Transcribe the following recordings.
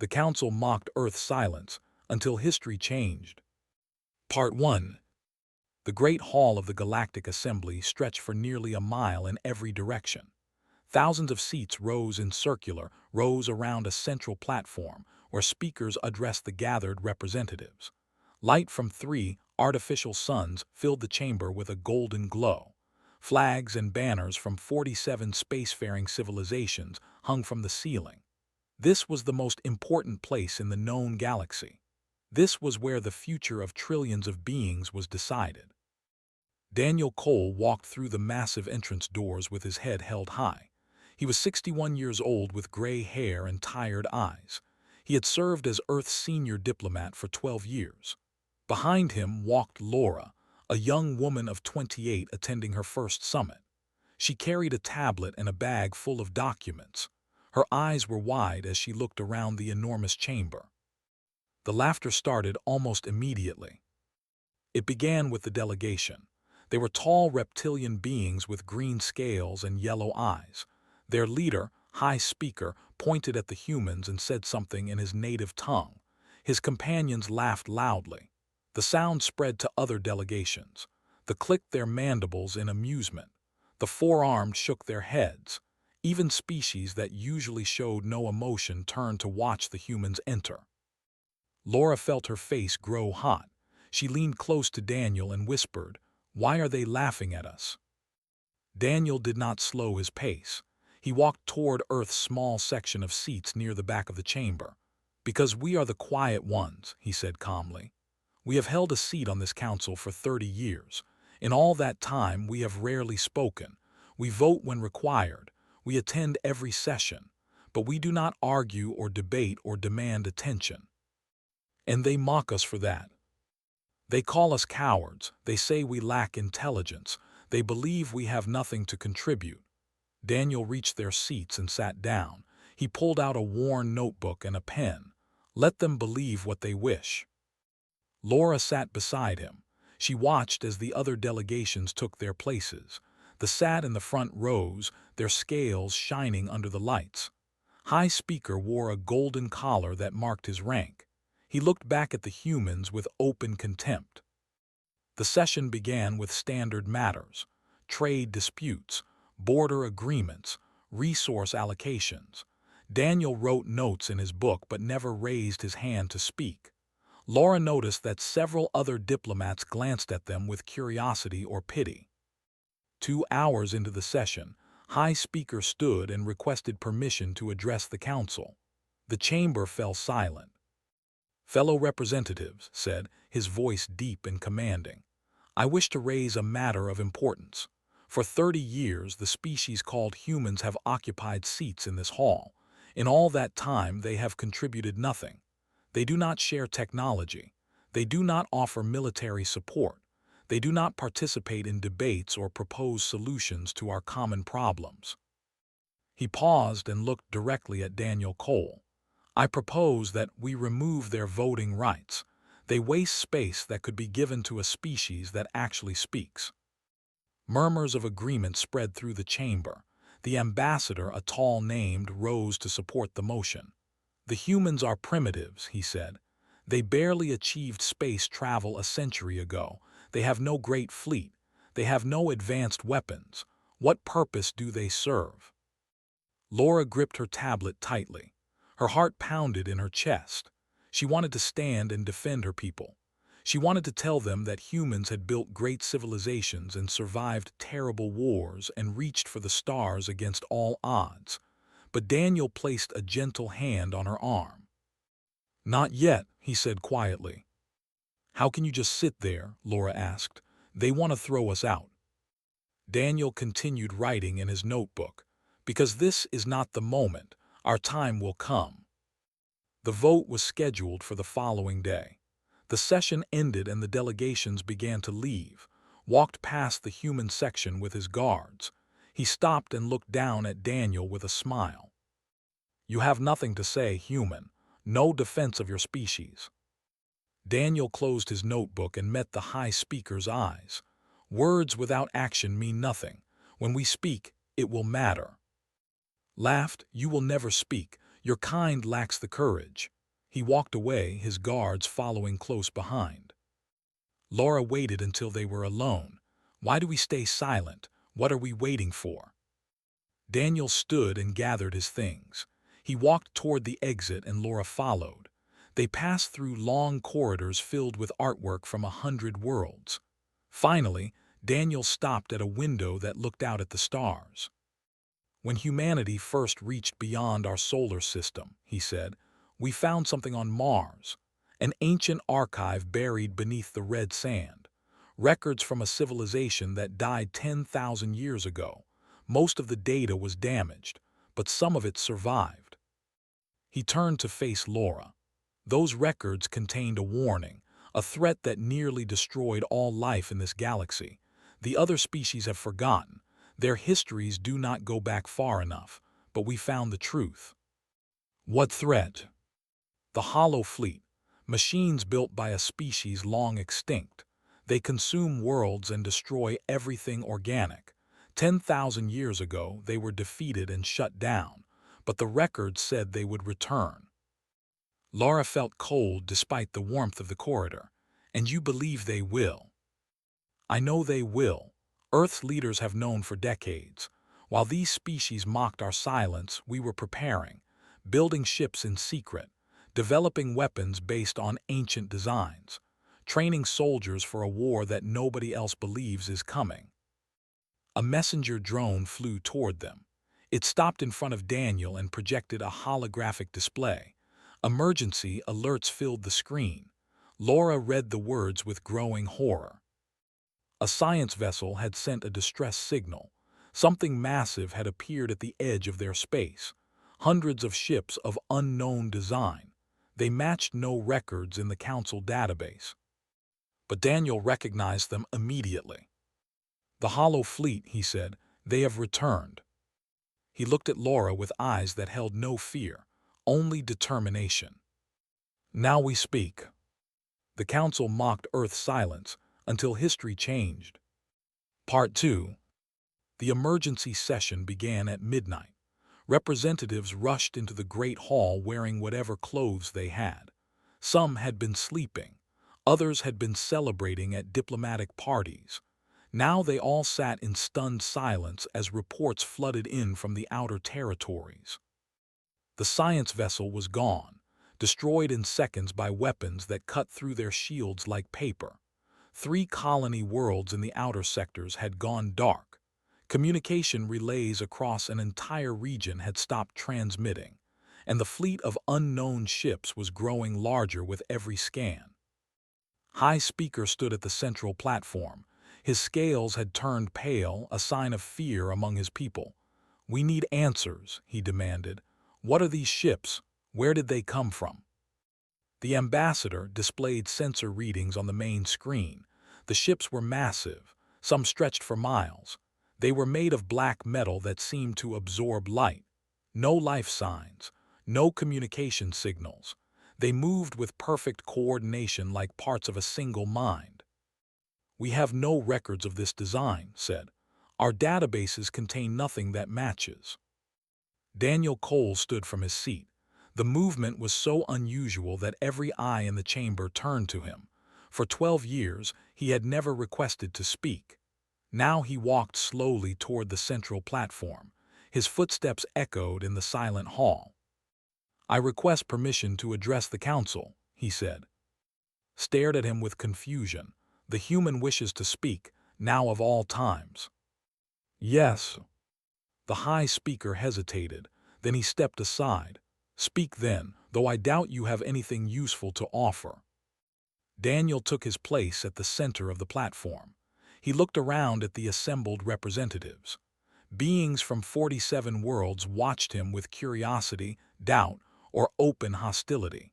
The Council mocked Earth's silence until history changed. Part 1. The Great Hall of the Galactic Assembly stretched for nearly a mile in every direction. Thousands of seats rose in circular rows around a central platform where speakers addressed the gathered representatives. Light from 3 artificial suns filled the chamber with a golden glow. Flags and banners from 47 spacefaring civilizations hung from the ceiling. This was the most important place in the known galaxy. This was where the future of trillions of beings was decided. Daniel Cole walked through the massive entrance doors with his head held high. He was 61 years old with gray hair and tired eyes. He had served as Earth's senior diplomat for 12 years. Behind him walked Laura, a young woman of 28 attending her first summit. She carried a tablet and a bag full of documents. Her eyes were wide as she looked around the enormous chamber. The laughter started almost immediately. It began with the delegation. They were tall reptilian beings with green scales and yellow eyes. Their leader, High Speaker, pointed at the humans and said something in his native tongue. His companions laughed loudly. The sound spread to other delegations. They clicked their mandibles in amusement. The four-armed shook their heads. Even species that usually showed no emotion turned to watch the humans enter. Laura felt her face grow hot. She leaned close to Daniel and whispered, "Why are they laughing at us?" Daniel did not slow his pace. He walked toward Earth's small section of seats near the back of the chamber. "Because we are the quiet ones," he said calmly. "We have held a seat on this council for 30 years. In all that time, we have rarely spoken. We vote when required. We attend every session. But we do not argue or debate or demand attention. And they mock us for that. They call us cowards. They say we lack intelligence. They believe we have nothing to contribute." Daniel reached their seats and sat down. He pulled out a worn notebook and a pen. "Let them believe what they wish." Laura sat beside him. She watched as the other delegations took their places. They sat in the front rows, their scales shining under the lights. High Speaker wore a golden collar that marked his rank. He looked back at the humans with open contempt. The session began with standard matters: trade disputes, border agreements, resource allocations. Daniel wrote notes in his book but never raised his hand to speak. Laura noticed that several other diplomats glanced at them with curiosity or pity. 2 hours into the session, High Speaker stood and requested permission to address the council. The chamber fell silent. "Fellow representatives," said, his voice deep and commanding, "I wish to raise a matter of importance. For 30 years, the species called humans have occupied seats in this hall. In all that time, they have contributed nothing. They do not share technology. They do not offer military support. They do not participate in debates or propose solutions to our common problems." He paused and looked directly at Daniel Cole. "I propose that we remove their voting rights. They waste space that could be given to a species that actually speaks." Murmurs of agreement spread through the chamber. The ambassador, a tall named, rose to support the motion. "The humans are primitives," he said. "They barely achieved space travel a century ago. They have no great fleet. They have no advanced weapons. What purpose do they serve?" Laura gripped her tablet tightly. Her heart pounded in her chest. She wanted to stand and defend her people. She wanted to tell them that humans had built great civilizations and survived terrible wars and reached for the stars against all odds. But Daniel placed a gentle hand on her arm. "Not yet," he said quietly. "How can you just sit there?" Laura asked. "They want to throw us out." Daniel continued writing in his notebook. "Because this is not the moment. Our time will come." The vote was scheduled for the following day. The session ended and the delegations began to leave, walked past the human section with his guards. He stopped and looked down at Daniel with a smile. "You have nothing to say, human. No defense of your species." Daniel closed his notebook and met the High Speaker's eyes. "Words without action mean nothing. When we speak, it will matter." Laughed, "You will never speak. Your kind lacks the courage." He walked away, his guards following close behind. Laura waited until they were alone. "Why do we stay silent? What are we waiting for?" Daniel stood and gathered his things. He walked toward the exit and Laura followed. They passed through long corridors filled with artwork from 100 worlds. Finally, Daniel stopped at a window that looked out at the stars. "When humanity first reached beyond our solar system," he said, "we found something on Mars, an ancient archive buried beneath the red sand, records from a civilization that died 10,000 years ago. Most of the data was damaged, but some of it survived." He turned to face Laura. Those records contained a warning, a threat that nearly destroyed all life in this galaxy. The other species have forgotten. Their histories do not go back far enough, but we found the truth. "What threat?" "The Hollow Fleet, machines built by a species long extinct. They consume worlds and destroy everything organic. 10,000 years ago, they were defeated and shut down, but the records said they would return." Laura felt cold despite the warmth of the corridor. "And you believe they will?" "I know they will. Earth's leaders have known for decades. While these species mocked our silence, we were preparing, building ships in secret, developing weapons based on ancient designs, training soldiers for a war that nobody else believes is coming." A messenger drone flew toward them. It stopped in front of Daniel and projected a holographic display. Emergency alerts filled the screen. Laura read the words with growing horror. A science vessel had sent a distress signal. Something massive had appeared at the edge of their space. Hundreds of ships of unknown design. They matched no records in the Council database. But Daniel recognized them immediately. "The Hollow Fleet," he said. "They have returned." He looked at Laura with eyes that held no fear, only determination. "Now we speak." The Council mocked Earth's silence until history changed. Part 2. The emergency session began at midnight. Representatives rushed into the Great Hall wearing whatever clothes they had. Some had been sleeping. Others had been celebrating at diplomatic parties. Now they all sat in stunned silence as reports flooded in from the outer territories. The science vessel was gone, destroyed in seconds by weapons that cut through their shields like paper. 3 colony worlds in the outer sectors had gone dark. Communication relays across an entire region had stopped transmitting, and the fleet of unknown ships was growing larger with every scan. High Speaker stood at the central platform. His scales had turned pale, a sign of fear among his people. "We need answers," he demanded. "What are these ships? Where did they come from?" The ambassador displayed sensor readings on the main screen. The ships were massive, some stretched for miles. They were made of black metal that seemed to absorb light. No life signs, no communication signals. They moved with perfect coordination like parts of a single mind. "We have no records of this design," said. "Our databases contain nothing that matches." Daniel Cole stood from his seat. The movement was so unusual that every eye in the chamber turned to him. For 12 years, he had never requested to speak. Now he walked slowly toward the central platform. His footsteps echoed in the silent hall. "I request permission to address the council," he said. Stared at him with confusion. "The human wishes to speak, now of all times." "Yes." The High Speaker hesitated. Then he stepped aside. "Speak then, though I doubt you have anything useful to offer." Daniel took his place at the center of the platform. He looked around at the assembled representatives. Beings from 47 worlds watched him with curiosity, doubt, or open hostility.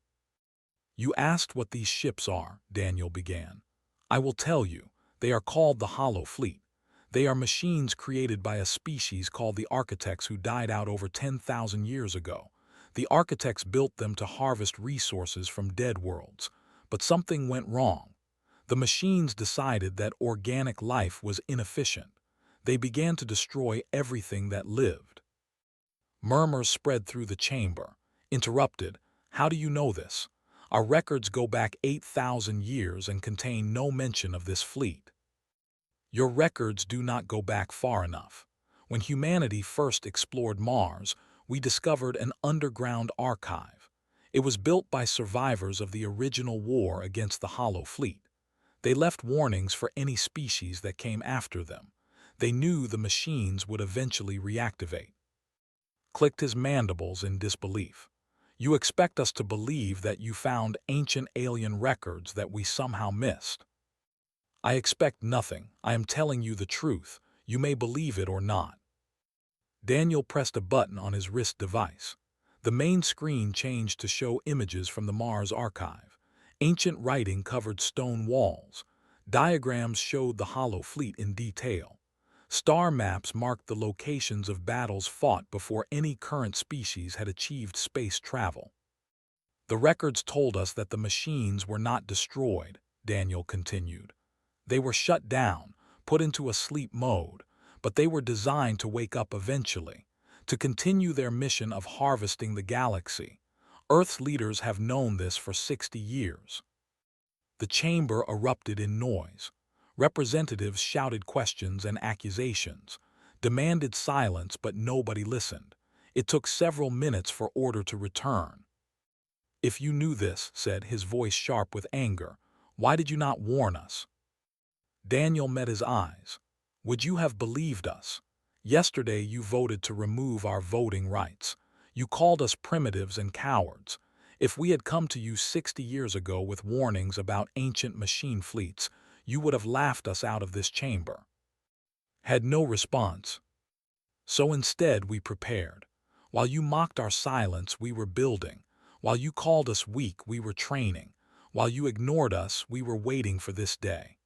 "You asked what these ships are," Daniel began. "I will tell you. They are called the Hollow Fleet. They are machines created by a species called the Architects who died out over 10,000 years ago. The Architects built them to harvest resources from dead worlds. But something went wrong. The machines decided that organic life was inefficient. They began to destroy everything that lived." Murmurs spread through the chamber. Interrupted. How do you know this? Our records go back 8,000 years and contain no mention of this fleet. Your records do not go back far enough. When humanity first explored Mars, we discovered an underground archive. It was built by survivors of the original war against the Hollow Fleet. They left warnings for any species that came after them. They knew the machines would eventually reactivate. Clicked his mandibles in disbelief. You expect us to believe that you found ancient alien records that we somehow missed. I expect nothing. I am telling you the truth. You may believe it or not. Daniel pressed a button on his wrist device. The main screen changed to show images from the Mars archive. Ancient writing covered stone walls. Diagrams showed the Hollow Fleet in detail. Star maps marked the locations of battles fought before any current species had achieved space travel. The records told us that the machines were not destroyed, Daniel continued. They were shut down, put into a sleep mode, but they were designed to wake up eventually, to continue their mission of harvesting the galaxy. Earth's leaders have known this for 60 years. The chamber erupted in noise. Representatives shouted questions and accusations, demanded silence, but nobody listened. It took several minutes for order to return. If you knew this, said his voice sharp with anger, why did you not warn us? Daniel met his eyes. Would you have believed us? Yesterday you voted to remove our voting rights. You called us primitives and cowards. If we had come to you 60 years ago with warnings about ancient machine fleets, you would have laughed us out of this chamber. Had no response. So instead we prepared. While you mocked our silence, we were building. While you called us weak, we were training. While you ignored us, we were waiting for this day.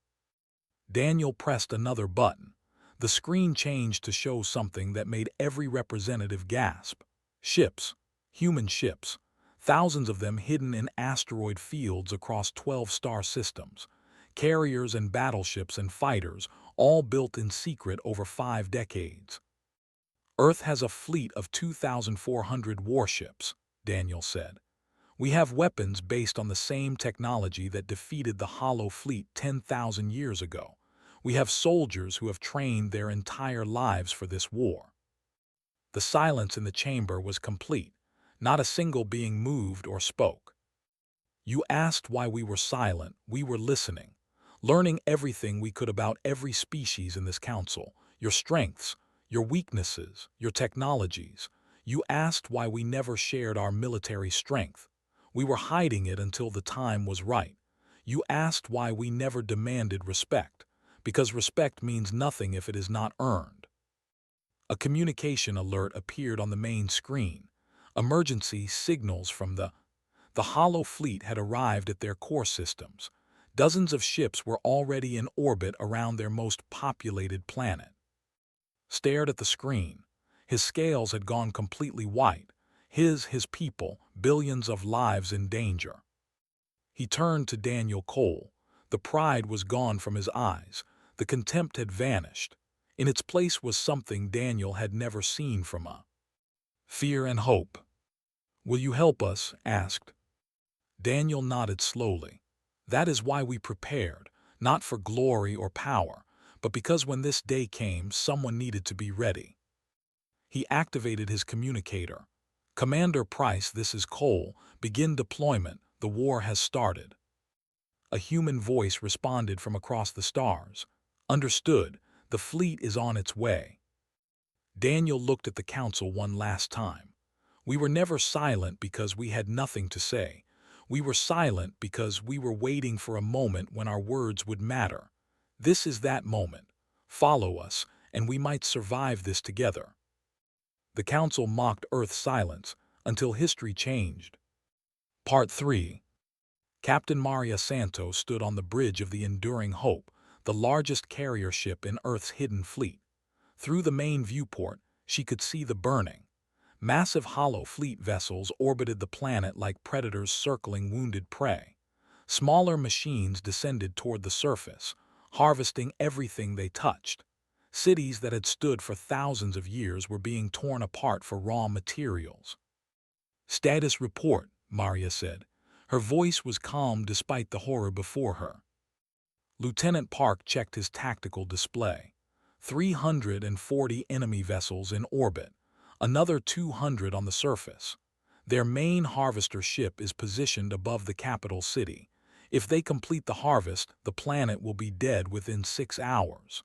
Daniel pressed another button. The screen changed to show something that made every representative gasp. Ships. Human ships. Thousands of them hidden in asteroid fields across 12 star systems. Carriers and battleships and fighters, all built in secret over 5 decades. Earth has a fleet of 2,400 warships, Daniel said. We have weapons based on the same technology that defeated the Hollow Fleet 10,000 years ago. We have soldiers who have trained their entire lives for this war. The silence in the chamber was complete. Not a single being moved or spoke. You asked why we were silent. We were listening, learning everything we could about every species in this council, your strengths, your weaknesses, your technologies. You asked why we never shared our military strength. We were hiding it until the time was right. You asked why we never demanded respect, because respect means nothing if it is not earned. A communication alert appeared on the main screen. Emergency signals from the Hollow Fleet had arrived at their core systems. Dozens of ships were already in orbit around their most populated planet. Stared at the screen. His scales had gone completely white. His people, billions of lives in danger. He turned to Daniel Cole. The pride was gone from his eyes. The contempt had vanished. In its place was something Daniel had never seen from fear and hope. Will you help us? Asked. Daniel nodded slowly. That is why we prepared, not for glory or power, but because when this day came, someone needed to be ready. He activated his communicator. Commander Price, this is Cole. Begin deployment. The war has started. A human voice responded from across the stars. Understood. The fleet is on its way. Daniel looked at the council one last time. We were never silent because we had nothing to say. We were silent because we were waiting for a moment when our words would matter. This is that moment. Follow us, and we might survive this together. The council mocked Earth's silence until history changed. Part 3. Captain Maria Santos stood on the bridge of the Enduring Hope, the largest carrier ship in Earth's hidden fleet. Through the main viewport, she could see the burning. Massive Hollow Fleet vessels orbited the planet like predators circling wounded prey. Smaller machines descended toward the surface, harvesting everything they touched. Cities that had stood for thousands of years were being torn apart for raw materials. Status report, Maria said. Her voice was calm despite the horror before her. Lieutenant Park checked his tactical display. 340 enemy vessels in orbit, another 200 on the surface. Their main harvester ship is positioned above the capital city. If they complete the harvest, the planet will be dead within 6 hours.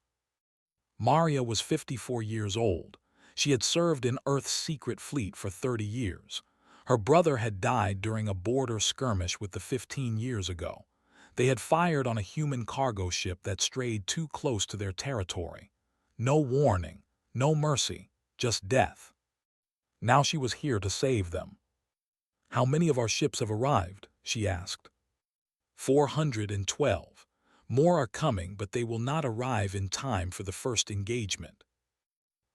Maria was 54 years old. She had served in Earth's secret fleet for 30 years. Her brother had died during a border skirmish with the 15 years ago. They had fired on a human cargo ship that strayed too close to their territory. No warning, no mercy, just death. Now she was here to save them. How many of our ships have arrived? She asked. 412. More are coming, but they will not arrive in time for the first engagement.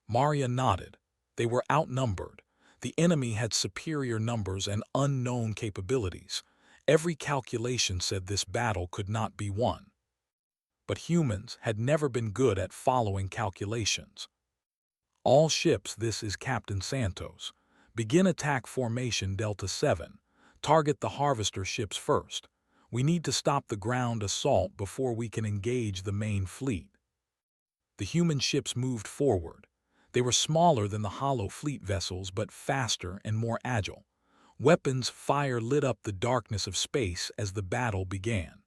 Maria nodded. They were outnumbered. The enemy had superior numbers and unknown capabilities. Every calculation said this battle could not be won. But humans had never been good at following calculations. All ships, this is Captain Santos. Begin attack formation Delta 7. Target the harvester ships first. We need to stop the ground assault before we can engage the main fleet. The human ships moved forward. They were smaller than the Hollow Fleet vessels, but faster and more agile. Weapons fire lit up the darkness of space as the battle began.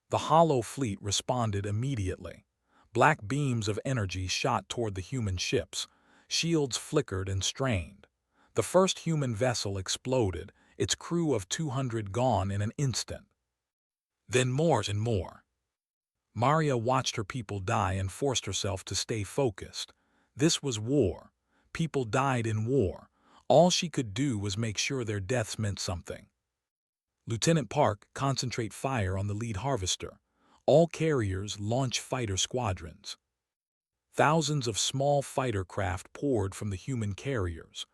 The Hollow Fleet responded immediately. Black beams of energy shot toward the human ships. Shields flickered and strained. The first human vessel exploded, its crew of 200 gone in an instant. Then more and more. Maria watched her people die and forced herself to stay focused. This was war. People died in war. All she could do was make sure their deaths meant something. Lieutenant Park, concentrate fire on the lead harvester. All carriers launch fighter squadrons. Thousands of small fighter craft poured from the human carriers.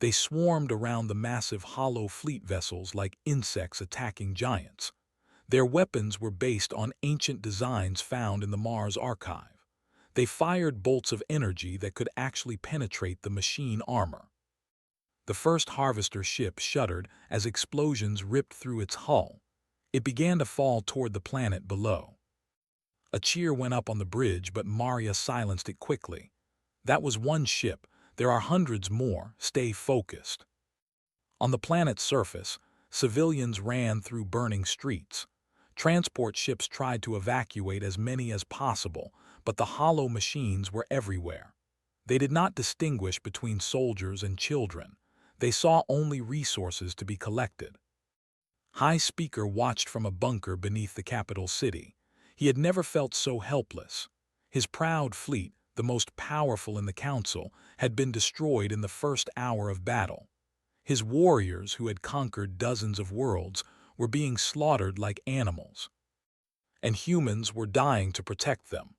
They swarmed around the massive Hollow Fleet vessels like insects attacking giants. Their weapons were based on ancient designs found in the Mars archive. They fired bolts of energy that could actually penetrate the machine armor. The first harvester ship shuddered as explosions ripped through its hull. It began to fall toward the planet below. A cheer went up on the bridge, but Maria silenced it quickly. That was one ship. There are hundreds more. Stay focused. On the planet's surface, civilians ran through burning streets. Transport ships tried to evacuate as many as possible, but the hollow machines were everywhere. They did not distinguish between soldiers and children. They saw only resources to be collected. High Speaker watched from a bunker beneath the capital city. He had never felt so helpless. His proud fleet, the most powerful in the council, had been destroyed in the first hour of battle. His warriors, who had conquered dozens of worlds, were being slaughtered like animals. And humans were dying to protect them.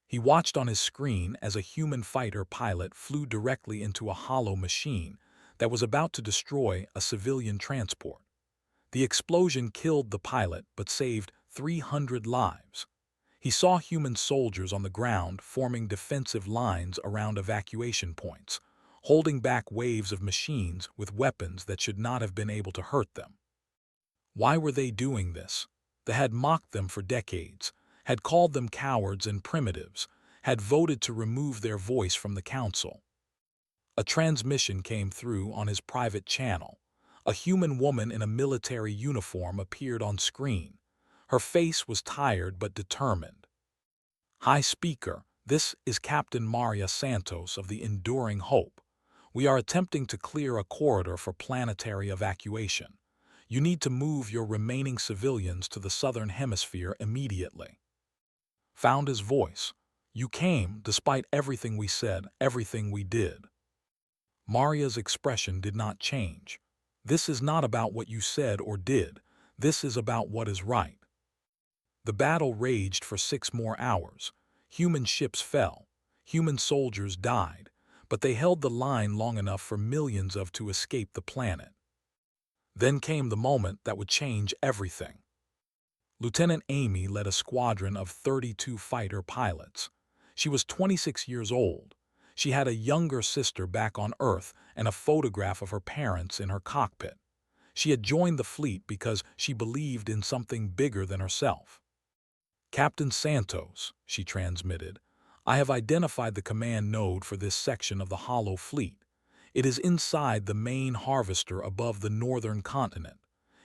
He watched on his screen as a human fighter pilot flew directly into a hollow machine that was about to destroy a civilian transport. The explosion killed the pilot but saved 300 lives. He saw human soldiers on the ground forming defensive lines around evacuation points, holding back waves of machines with weapons that should not have been able to hurt them. Why were they doing this? They had mocked them for decades, had called them cowards and primitives, had voted to remove their voice from the council. A transmission came through on his private channel. A human woman in a military uniform appeared on screen. Her face was tired but determined. High Speaker, this is Captain Maria Santos of the Enduring Hope. We are attempting to clear a corridor for planetary evacuation. You need to move your remaining civilians to the southern hemisphere immediately. Found his voice. You came, despite everything we said, everything we did. Maria's expression did not change. This is not about what you said or did. This is about what is right. The battle raged for 6 more hours. Human ships fell. Human soldiers died. But they held the line long enough for millions to escape the planet. Then came the moment that would change everything. Lieutenant Amy led a squadron of 32 fighter pilots. She was 26 years old. She had a younger sister back on Earth and a photograph of her parents in her cockpit. She had joined the fleet because she believed in something bigger than herself. "Captain Santos," she transmitted, "I have identified the command node for this section of the Hollow Fleet. It is inside the main harvester above the northern continent.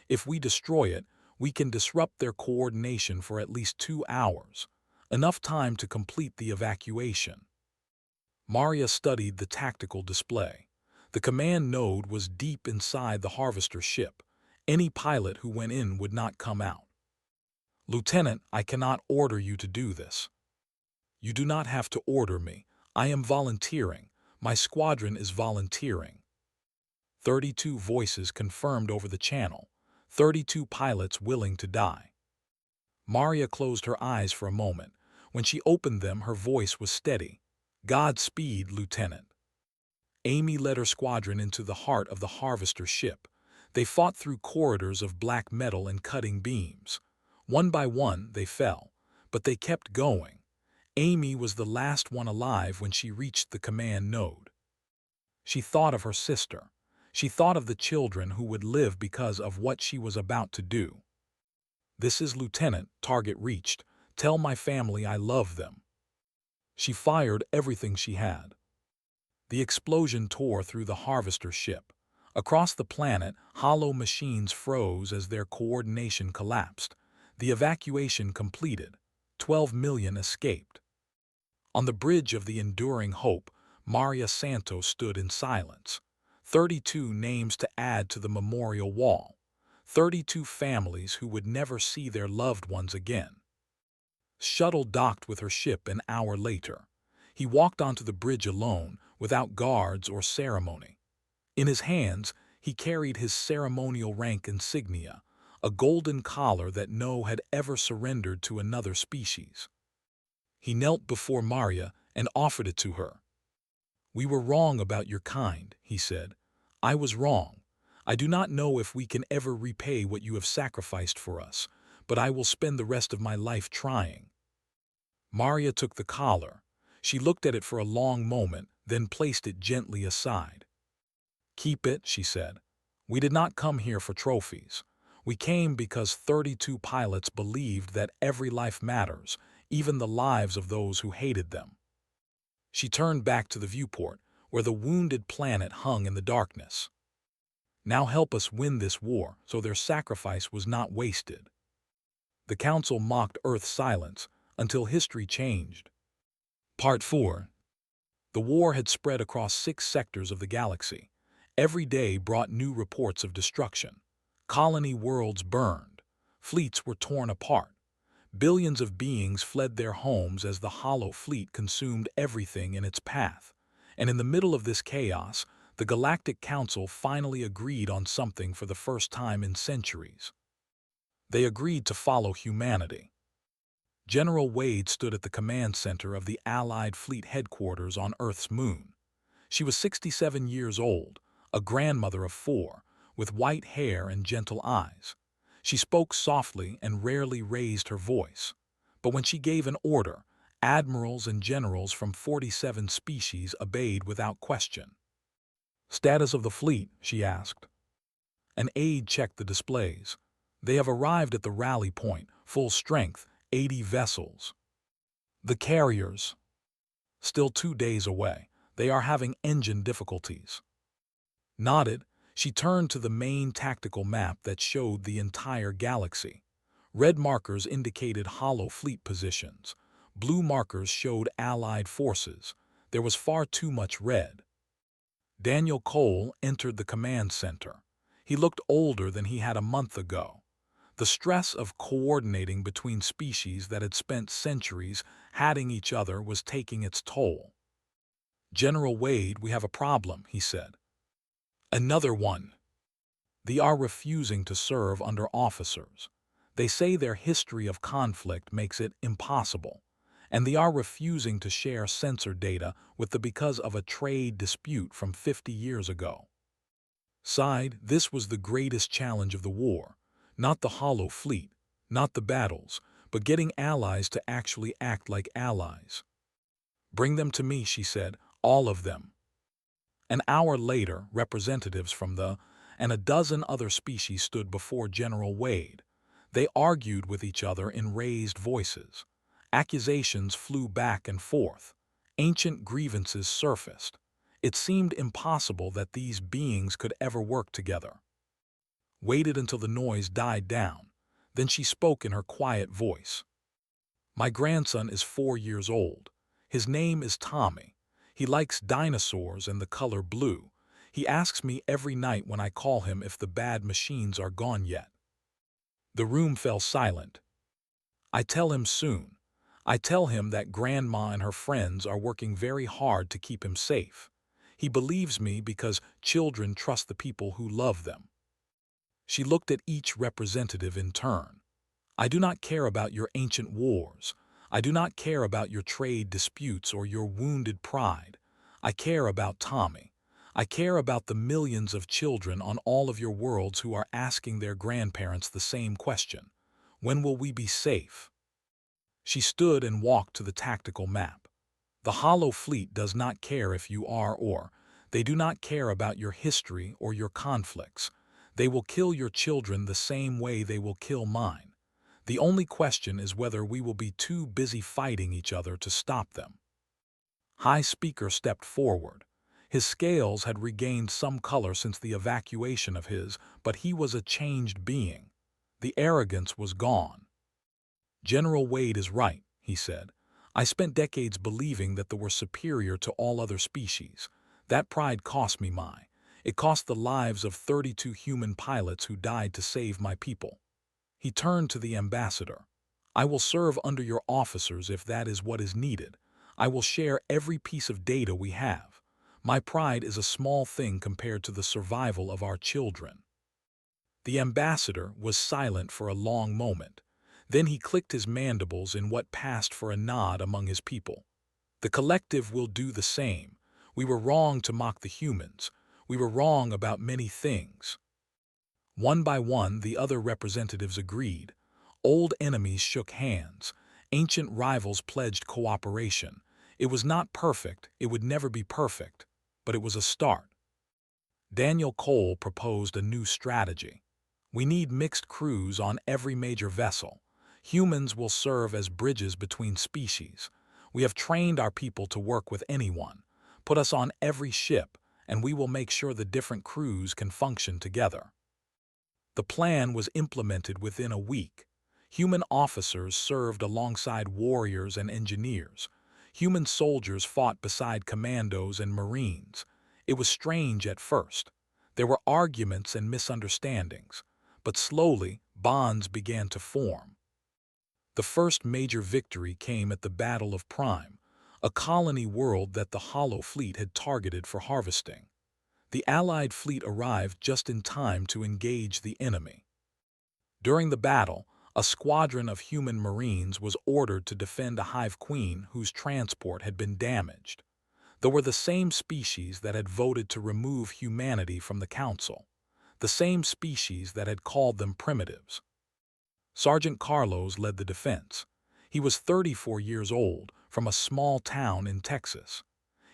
If we destroy it, we can disrupt their coordination for at least 2 hours, enough time to complete the evacuation." Maria studied the tactical display. The command node was deep inside the harvester ship. Any pilot who went in would not come out. "Lieutenant, I cannot order you to do this." "You do not have to order me. I am volunteering. My squadron is volunteering." 32 voices confirmed over the channel. 32 pilots willing to die. Maria closed her eyes for a moment. When she opened them, her voice was steady. "Godspeed, Lieutenant." Amy led her squadron into the heart of the harvester ship. They fought through corridors of black metal and cutting beams. One by one, they fell, but they kept going. Amy was the last one alive when she reached the command node. She thought of her sister. She thought of the children who would live because of what she was about to do. "This is Lieutenant," target reached. "Tell my family I love them." She fired everything she had. The explosion tore through the harvester ship. Across the planet, hollow machines froze as their coordination collapsed. The evacuation completed. 12 million escaped. On the bridge of the Enduring Hope, Maria Santos stood in silence. 32 names to add to the memorial wall. 32 families who would never see their loved ones again. Shuttle docked with her ship an hour later. He walked onto the bridge alone, without guards or ceremony. In his hands, he carried his ceremonial rank insignia, a golden collar that no had ever surrendered to another species. He knelt before Maria and offered it to her. "We were wrong about your kind," he said. "I was wrong. I do not know if we can ever repay what you have sacrificed for us, but I will spend the rest of my life trying." Maria took the collar. She looked at it for a long moment, then placed it gently aside. "Keep it," she said. "We did not come here for trophies. We came because 32 pilots believed that every life matters, even the lives of those who hated them." She turned back to the viewport, where the wounded planet hung in the darkness. "Now help us win this war, so their sacrifice was not wasted." The Council mocked Earth's silence until history changed. Part 4. The war had spread across 6 sectors of the galaxy. Every day brought new reports of destruction. Colony worlds burned. Fleets were torn apart. Billions of beings fled their homes as the Hollow Fleet consumed everything in its path. And in the middle of this chaos, the Galactic Council finally agreed on something for the first time in centuries. They agreed to follow humanity. General Wade stood at the command center of the Allied Fleet headquarters on Earth's moon. She was 67 years old, a grandmother of 4, with white hair and gentle eyes. She spoke softly and rarely raised her voice. But when she gave an order, admirals and generals from 47 species obeyed without question. "Status of the fleet?" she asked. An aide checked the displays. "They have arrived at the rally point, full strength, 80 vessels." "The carriers?" "Still 2 days away. They are having engine difficulties." Nodded, she turned to the main tactical map that showed the entire galaxy. Red markers indicated Hollow Fleet positions. Blue markers showed Allied forces. There was far too much red. Daniel Cole entered the command center. He looked older than he had a month ago. The stress of coordinating between species that had spent centuries hating each other was taking its toll. "General Wade, we have a problem," he said. "Another one." "They are refusing to serve under officers. They say their history of conflict makes it impossible, and they are refusing to share sensor data with the because of a trade dispute from 50 years ago." Sighed, this was the greatest challenge of the war. Not the Hollow Fleet, not the battles, but getting allies to actually act like allies. "Bring them to me," she said. All of them. An hour later, representatives from the and a dozen other species stood before General Wade. They argued with each other in raised voices. Accusations flew back and forth. Ancient grievances surfaced. It seemed impossible that these beings could ever work together. Waited until the noise died down. Then she spoke in her quiet voice. My grandson is 4 years old. His name is Tommy. He likes dinosaurs and the color blue. He asks me every night when I call him if the bad machines are gone yet. The room fell silent. I tell him soon. I tell him that Grandma and her friends are working very hard to keep him safe. He believes me because children trust the people who love them. She looked at each representative in turn. I do not care about your ancient wars. I do not care about your trade disputes or your wounded pride. I care about Tommy. I care about the millions of children on all of your worlds who are asking their grandparents the same question. When will we be safe? She stood and walked to the tactical map. The Hollow Fleet does not care if you are or. They do not care about your history or your conflicts. They will kill your children the same way they will kill mine. The only question is whether we will be too busy fighting each other to stop them. High Speaker stepped forward. His scales had regained some color since the evacuation of his, but he was a changed being. The arrogance was gone. General Wade is right, he said. I spent decades believing that they were superior to all other species. That pride cost me it cost the lives of 32 human pilots who died to save my people. He turned to the ambassador. I will serve under your officers if that is what is needed. I will share every piece of data we have. My pride is a small thing compared to the survival of our children. The ambassador was silent for a long moment. Then he clicked his mandibles in what passed for a nod among his people. The collective will do the same. We were wrong to mock the humans. We were wrong about many things. One by one, the other representatives agreed. Old enemies shook hands. Ancient rivals pledged cooperation. It was not perfect, it would never be perfect, but it was a start. Daniel Cole proposed a new strategy. We need mixed crews on every major vessel. Humans will serve as bridges between species. We have trained our people to work with anyone. Put us on every ship, and we will make sure the different crews can function together. The plan was implemented within a week. Human officers served alongside warriors and engineers. Human soldiers fought beside commandos and marines. It was strange at first. There were arguments and misunderstandings, but slowly bonds began to form. The first major victory came at the Battle of Prime, a colony world that the Hollow Fleet had targeted for harvesting. The Allied fleet arrived just in time to engage the enemy. During the battle, a squadron of human marines was ordered to defend a hive queen whose transport had been damaged. They were the same species that had voted to remove humanity from the council, the same species that had called them primitives. Sergeant Carlos led the defense. He was 34 years old, from a small town in Texas.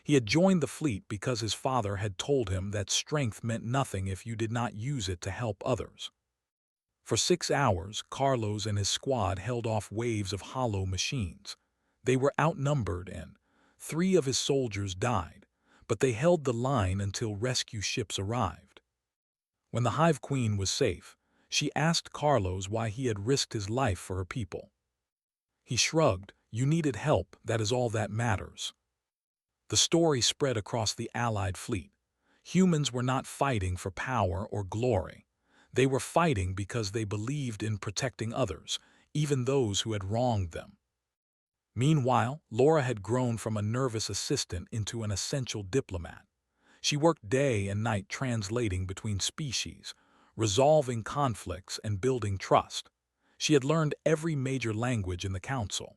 He had joined the fleet because his father had told him that strength meant nothing if you did not use it to help others. For 6 hours, Carlos and his squad held off waves of hollow machines. They were outnumbered and 3 of his soldiers died, but they held the line until rescue ships arrived. When the Hive Queen was safe, she asked Carlos why he had risked his life for her people. He shrugged. You needed help, that is all that matters. The story spread across the Allied fleet. Humans were not fighting for power or glory. They were fighting because they believed in protecting others, even those who had wronged them. Meanwhile, Laura had grown from a nervous assistant into an essential diplomat. She worked day and night translating between species, resolving conflicts and building trust. She had learned every major language in the council.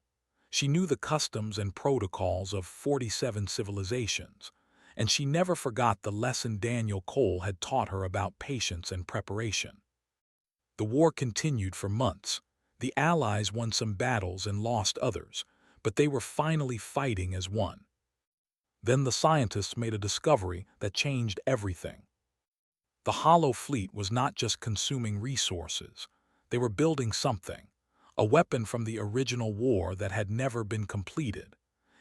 She knew the customs and protocols of 47 civilizations, and she never forgot the lesson Daniel Cole had taught her about patience and preparation. The war continued for months. The Allies won some battles and lost others, but they were finally fighting as one. Then the scientists made a discovery that changed everything. The Hollow Fleet was not just consuming resources. They were building something, a weapon from the original war that had never been completed.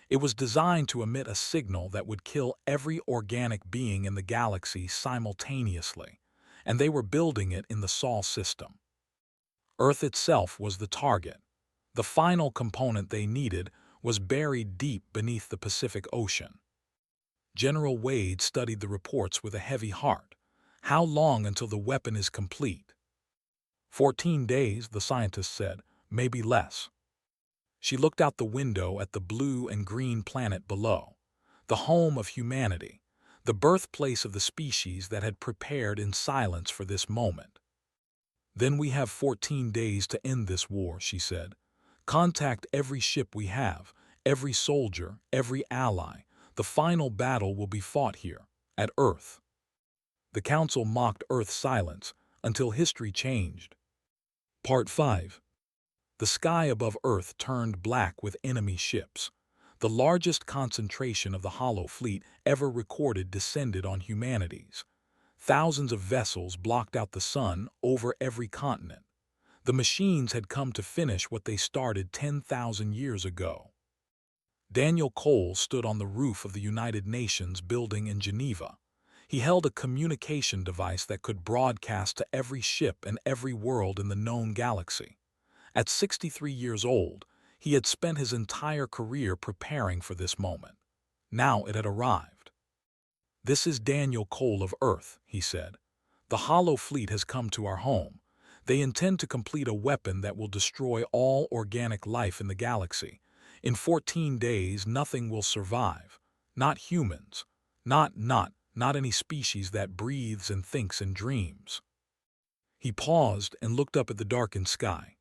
It was designed to emit a signal that would kill every organic being in the galaxy simultaneously, and they were building it in the Sol system. Earth itself was the target. The final component they needed was buried deep beneath the Pacific Ocean. General Wade studied the reports with a heavy heart. How long until the weapon is complete? 14 days, the scientist said, maybe less. She looked out the window at the blue and green planet below, the home of humanity, the birthplace of the species that had prepared in silence for this moment. Then we have 14 days to end this war, she said. Contact every ship we have, every soldier, every ally. The final battle will be fought here, at Earth. The Council mocked Earth's silence until history changed. Part 5. The sky above Earth turned black with enemy ships. The largest concentration of the Hollow Fleet ever recorded descended on humanities. Thousands of vessels blocked out the sun over every continent. The machines had come to finish what they started 10,000 years ago. Daniel Cole stood on the roof of the United Nations building in Geneva. He held a communication device that could broadcast to every ship and every world in the known galaxy. At 63 years old, he had spent his entire career preparing for this moment. Now it had arrived. "This is Daniel Cole of Earth," he said. "The Hollow Fleet has come to our home. They intend to complete a weapon that will destroy all organic life in the galaxy. In 14 days, nothing will survive. Not humans. Not any species that breathes and thinks and dreams." He paused and looked up at the darkened sky.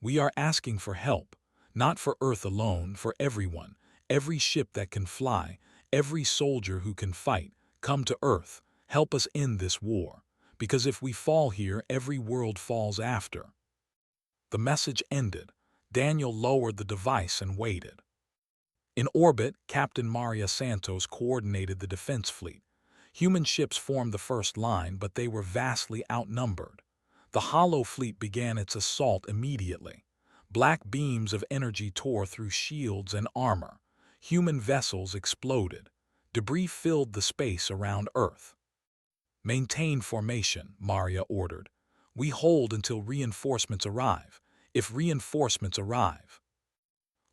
"We are asking for help, not for Earth alone, for everyone, every ship that can fly, every soldier who can fight. Come to Earth, help us end this war, because if we fall here, every world falls after." The message ended. Daniel lowered the device and waited. In orbit, Captain Maria Santos coordinated the defense fleet. Human ships formed the first line, but they were vastly outnumbered. The Hollow Fleet began its assault immediately. Black beams of energy tore through shields and armor. Human vessels exploded. Debris filled the space around Earth. "Maintain formation," Maria ordered. "We hold until reinforcements arrive. If reinforcements arrive."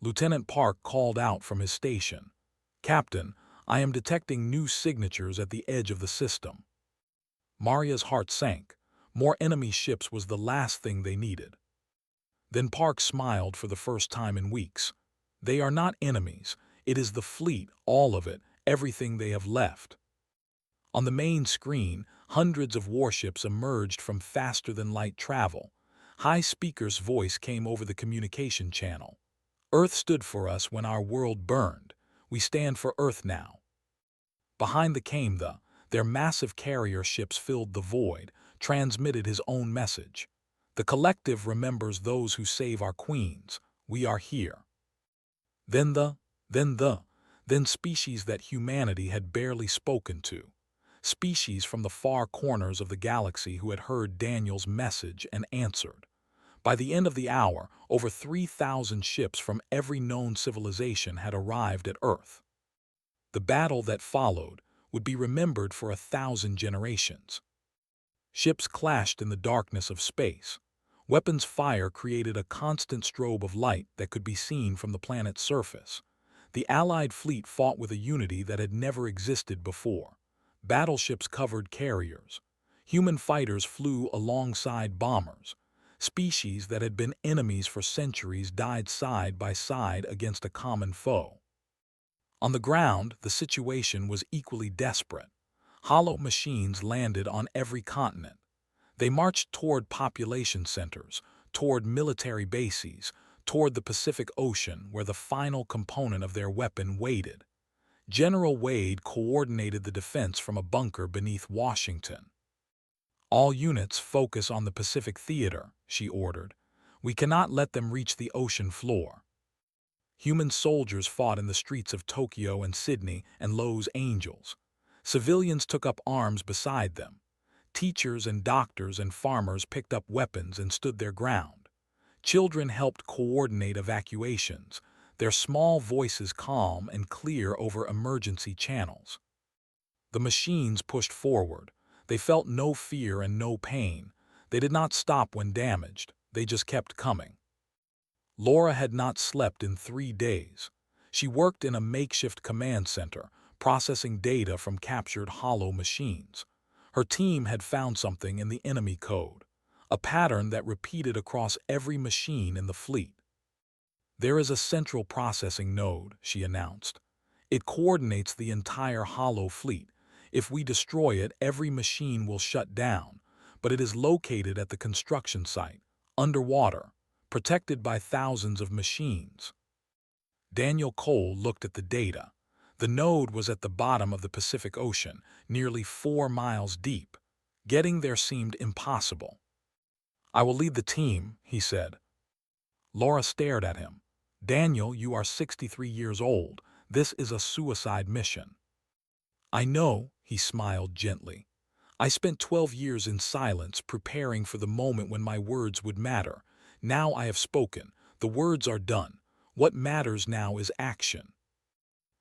Lieutenant Park called out from his station. "Captain, I am detecting new signatures at the edge of the system." Maria's heart sank. More enemy ships was the last thing they needed. Then Park smiled for the first time in weeks. "They are not enemies. It is the fleet, all of it, everything they have left." On the main screen, hundreds of warships emerged from faster-than-light travel. High Speaker's voice came over the communication channel. "Earth stood for us when our world burned. We stand for Earth now." Behind their massive carrier ships filled the void, transmitted his own message. "The collective remembers those who save our queens. We are here." Then species that humanity had barely spoken to. Species from the far corners of the galaxy who had heard Daniel's message and answered. By the end of the hour, over 3,000 ships from every known civilization had arrived at Earth. The battle that followed would be remembered for 1,000 generations. Ships clashed in the darkness of space. Weapons fire created a constant strobe of light that could be seen from the planet's surface. The Allied fleet fought with a unity that had never existed before. Battleships covered carriers. Human fighters flew alongside bombers. Species that had been enemies for centuries died side by side against a common foe. On the ground, the situation was equally desperate. Hollow machines landed on every continent. They marched toward population centers, toward military bases, toward the Pacific Ocean where the final component of their weapon waited. General Wade coordinated the defense from a bunker beneath Washington. "All units focus on the Pacific Theater," she ordered. "We cannot let them reach the ocean floor." Human soldiers fought in the streets of Tokyo and Sydney and Los Angeles. Civilians took up arms beside them. Teachers and doctors and farmers picked up weapons and stood their ground. Children helped coordinate evacuations, their small voices calm and clear over emergency channels. The machines pushed forward. They felt no fear and no pain. They did not stop when damaged. They just kept coming. Laura had not slept in 3 days. She worked in a makeshift command center, processing data from captured hollow machines. Her team had found something in the enemy code, a pattern that repeated across every machine in the fleet. "There is a central processing node," she announced. "It coordinates the entire hollow fleet. If we destroy it, every machine will shut down, but it is located at the construction site, underwater, protected by thousands of machines." Daniel Cole looked at the data. The node was at the bottom of the Pacific Ocean, nearly 4 miles deep. Getting there seemed impossible. "I will lead the team," he said. Laura stared at him. "Daniel, you are 63 years old. This is a suicide mission." "I know," he smiled gently. "I spent 12 years in silence preparing for the moment when my words would matter. Now I have spoken. The words are done. What matters now is action."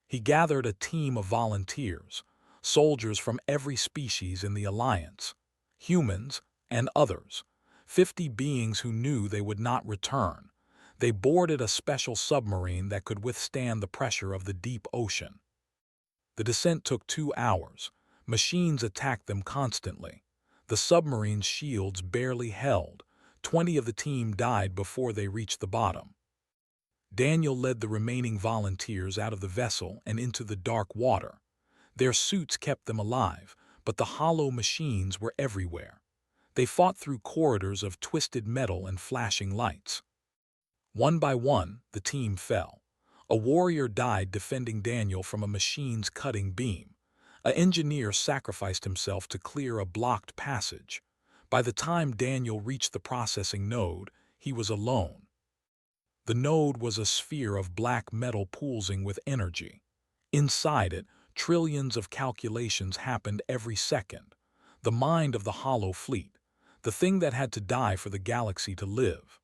He gathered a team of volunteers, soldiers from every species in the Alliance, humans and others, 50 beings who knew they would not return. They boarded a special submarine that could withstand the pressure of the deep ocean. The descent took 2 hours. Machines attacked them constantly. The submarine's shields barely held. 20 of the team died before they reached the bottom. Daniel led the remaining volunteers out of the vessel and into the dark water. Their suits kept them alive, but the hollow machines were everywhere. They fought through corridors of twisted metal and flashing lights. One by one, the team fell. A warrior died defending Daniel from a machine's cutting beam. An engineer sacrificed himself to clear a blocked passage. By the time Daniel reached the processing node, he was alone. The node was a sphere of black metal pulsing with energy. Inside it, trillions of calculations happened every second. The mind of the hollow fleet, the thing that had to die for the galaxy to live.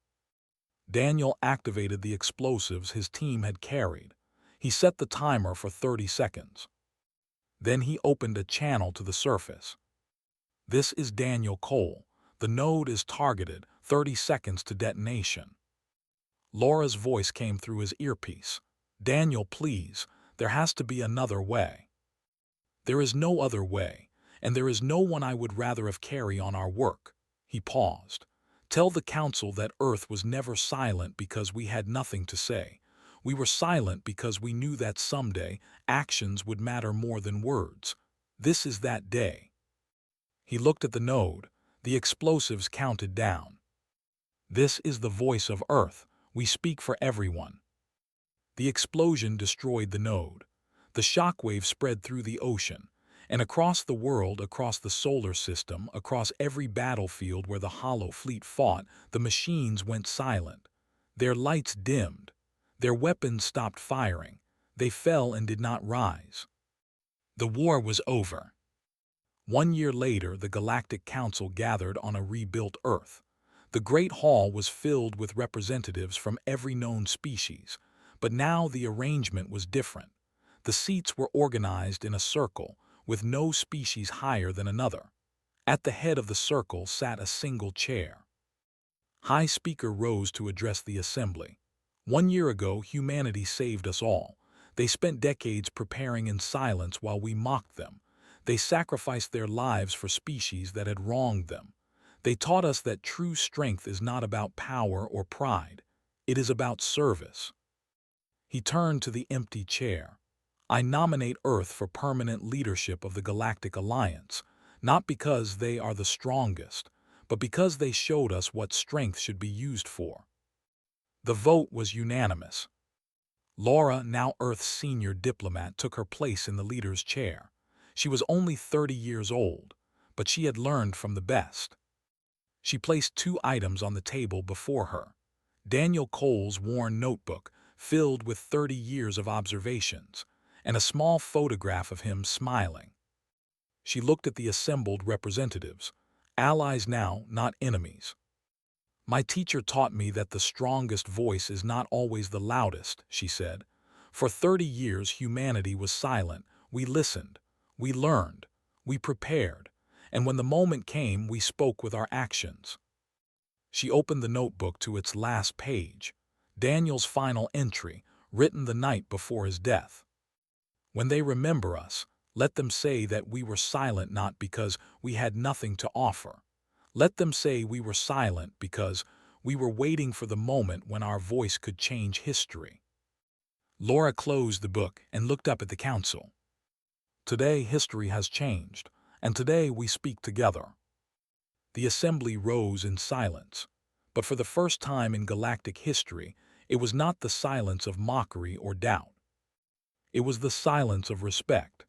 Daniel activated the explosives his team had carried. He set the timer for 30 seconds. Then he opened a channel to the surface. "This is Daniel Cole. The node is targeted, 30 seconds to detonation." Laura's voice came through his earpiece. "Daniel, please, there has to be another way." "There is no other way, and there is no one I would rather have carry on our work." He paused. "Tell the Council that Earth was never silent because we had nothing to say. We were silent because we knew that someday actions would matter more than words. This is that day." He looked at the node. The explosives counted down. "This is the voice of Earth. We speak for everyone." The explosion destroyed the node. The shockwave spread through the ocean, and across the world, across the solar system, across every battlefield where the hollow fleet fought, the machines went silent. Their lights dimmed. Their weapons stopped firing. They fell and did not rise. The war was over. 1 year later, the Galactic Council gathered on a rebuilt Earth. The Great Hall was filled with representatives from every known species, but now the arrangement was different. The seats were organized in a circle, with no species higher than another. At the head of the circle sat a single chair. High Speaker rose to address the assembly. 1 year ago, humanity saved us all. They spent decades preparing in silence while we mocked them. They sacrificed their lives for species that had wronged them. They taught us that true strength is not about power or pride. It is about service. He turned to the empty chair. "I nominate Earth for permanent leadership of the Galactic Alliance, not because they are the strongest, but because they showed us what strength should be used for." The vote was unanimous. Laura, now Earth's senior diplomat, took her place in the leader's chair. She was only 30 years old, but she had learned from the best. She placed 2 items on the table before her. Daniel Cole's worn notebook, filled with 30 years of observations, and a small photograph of him smiling. She looked at the assembled representatives, allies now, not enemies. "My teacher taught me that the strongest voice is not always the loudest," she said. "For 30 years humanity was silent. We listened, we learned, we prepared, and when the moment came, we spoke with our actions." She opened the notebook to its last page, Daniel's final entry, written the night before his death. "When they remember us, let them say that we were silent not because we had nothing to offer. Let them say we were silent because we were waiting for the moment when our voice could change history." Laura closed the book and looked up at the council. "Today history has changed, and today we speak together." The assembly rose in silence, but for the first time in galactic history, it was not the silence of mockery or doubt. It was the silence of respect.